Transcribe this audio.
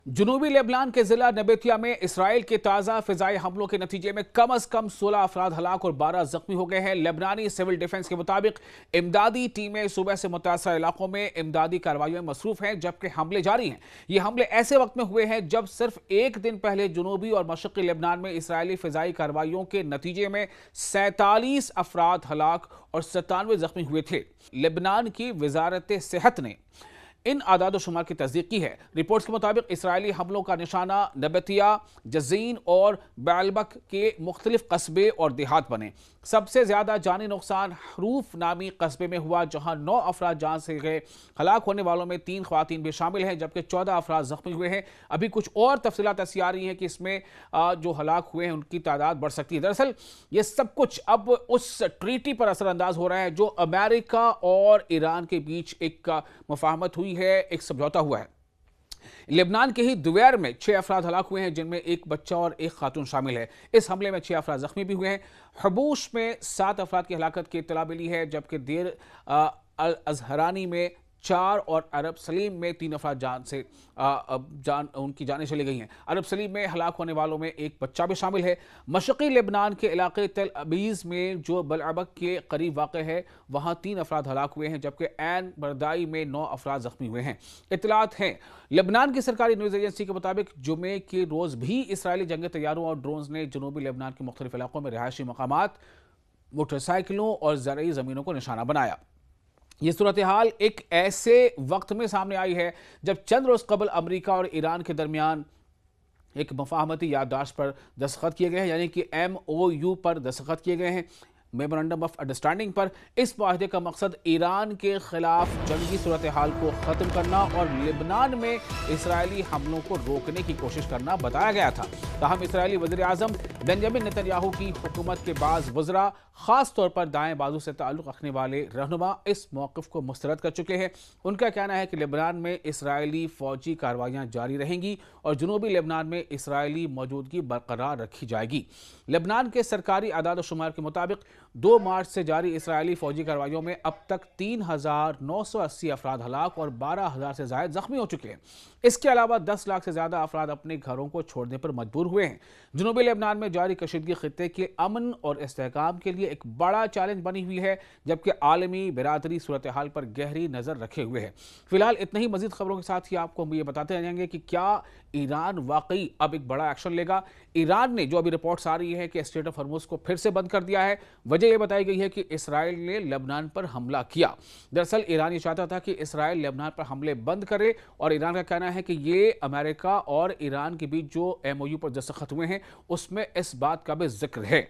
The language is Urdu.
جنوبی لیبنان کے ضلع نبیتیا میں اسرائیل کے تازہ فضائی حملوں کے نتیجے میں کم از کم 16 افراد ہلاک اور 12 زخمی ہو گئے ہیں۔ لیبنانی سول ڈیفنس کے مطابق امدادی ٹیمیں صوبہ سے متاثرہ علاقوں میں امدادی کارروائیوں میں مصروف ہیں، جبکہ حملے جاری ہیں۔ یہ حملے ایسے وقت میں ہوئے ہیں جب صرف ایک دن پہلے جنوبی اور مشرقی لیبنان میں اسرائیلی فضائی کارروائیوں کے نتیجے میں 47 افراد ہلاک اور 97 زخمی ہوئے تھے۔ لیبنان کی وزارت صحت نے ان اعداد و شمار کی تصدیق کی ہے۔ رپورٹس کے مطابق اسرائیلی حملوں کا نشانہ نبتیا، جزین اور بعلبک کے مختلف قصبے اور دیہات بنے۔ سب سے زیادہ جانی نقصان حروف نامی قصبے میں ہوا، جہاں 9 افراد جان سے گئے۔ ہلاک ہونے والوں میں 3 خواتین بھی شامل ہیں، جبکہ 14 افراد زخمی ہوئے ہیں۔ ابھی کچھ اور تفصیلات ایسی آ رہی ہیں کہ اس میں جو ہلاک ہوئے ہیں ان کی تعداد بڑھ سکتی ہے۔ دراصل یہ سب کچھ اب اس ٹریٹی پر اثر انداز ہو رہا ہے جو امریکہ اور ایران کے بیچ ایک مفاہمت ہوئی ہے، ایک سمجھوتا ہوا ہے۔ لبنان کے ہی دویر میں 6 افراد ہلاک ہوئے ہیں، جن میں ایک بچہ اور ایک خاتون شامل ہے۔ اس حملے میں 6 افراد زخمی بھی ہوئے ہیں۔ حبوش میں 7 افراد کی ہلاکت کی اطلاع ملی ہے، جبکہ دیر الازہرانی میں 4 اور عرب سلیم میں 3 افراد ان کی جانیں چلی گئی ہیں۔ عرب سلیم میں ہلاک ہونے والوں میں ایک بچہ بھی شامل ہے۔ مشرقی لبنان کے علاقے تل ابیز میں جو بلعبک کے قریب واقع ہے، وہاں 3 افراد ہلاک ہوئے ہیں، جبکہ عین بردائی میں 9 افراد زخمی ہوئے ہیں۔ اطلاعات ہیں لبنان کی سرکاری نیوز ایجنسی کے مطابق جمعے کے روز بھی اسرائیلی جنگی طیاروں اور ڈرونز نے جنوبی لبنان کے مختلف علاقوں میں رہائشی مقامات، موٹر سائیکلوں اور زرعی زمینوں کو نشانہ بنایا۔ یہ صورتحال ایک ایسے وقت میں سامنے آئی ہے جب چند روز قبل امریکہ اور ایران کے درمیان ایک مفاہمتی یادداشت پر دستخط کیے گئے ہیں، یعنی کہ MOU پر دستخط کیے گئے ہیں، میمورنڈم آف انڈرسٹینڈنگ پر۔ اس معاہدے کا مقصد ایران کے خلاف جنگی صورتحال کو ختم کرنا اور لبنان میں اسرائیلی حملوں کو روکنے کی کوشش کرنا بتایا گیا تھا۔ تاہم اسرائیلی وزیر اعظم بنیامین نتن یاہو کی حکومت کے بعض وزراء، خاص طور پر دائیں بازو سے تعلق رکھنے والے رہنما، اس موقف کو مسترد کر چکے ہیں۔ ان کا کہنا ہے کہ لبنان میں اسرائیلی فوجی کارروائیاں جاری رہیں گی اور جنوبی لبنان میں اسرائیلی موجودگی برقرار رکھی جائے گی۔ لبنان کے سرکاری اعداد و شمار کے مطابق 2 مارچ سے جاری اسرائیلی فوجی کارروائیوں میں اب تک 3,980 افراد ہلاک اور 12,000 سے زائد زخمی ہو چکے ہیں۔ اس کے علاوہ 10 لاکھ سے زیادہ افراد اپنے گھروں کو چھوڑنے پر مجبور ہوئے ہیں۔ جنوبی لبنان میں جاری کشیدگی خطے کے امن اور استحکام کے لیے ایک بڑا چیلنج بنی ہوئی ہے، جبکہ عالمی برادری صورتحال پر گہری نظر رکھے ہوئے ہے۔ فی الحال اتنا ہی۔ مزید خبروں کے ساتھ ہی آپ کو ہم یہ بتاتے رہیں گے کہ کیا ایران واقعی اب ایک بڑا ایکشن لے گا۔ ایران نے جو ابھی رپورٹس آ رہی ہے کہ اسٹریٹ آف ہرمز کو پھر سے بند کر دیا ہے، وجہ یہ بتائی گئی ہے کہ اسرائیل نے لبنان پر حملہ کیا۔ دراصل ایران یہ چاہتا تھا کہ اسرائیل لبنان پر حملے بند کرے، اور ایران کا کہنا ہے کہ یہ امریکہ اور ایران کے بیچ جو MOU پر دستخط ہوئے ہیں اس میں اس بات کا بھی ذکر ہے۔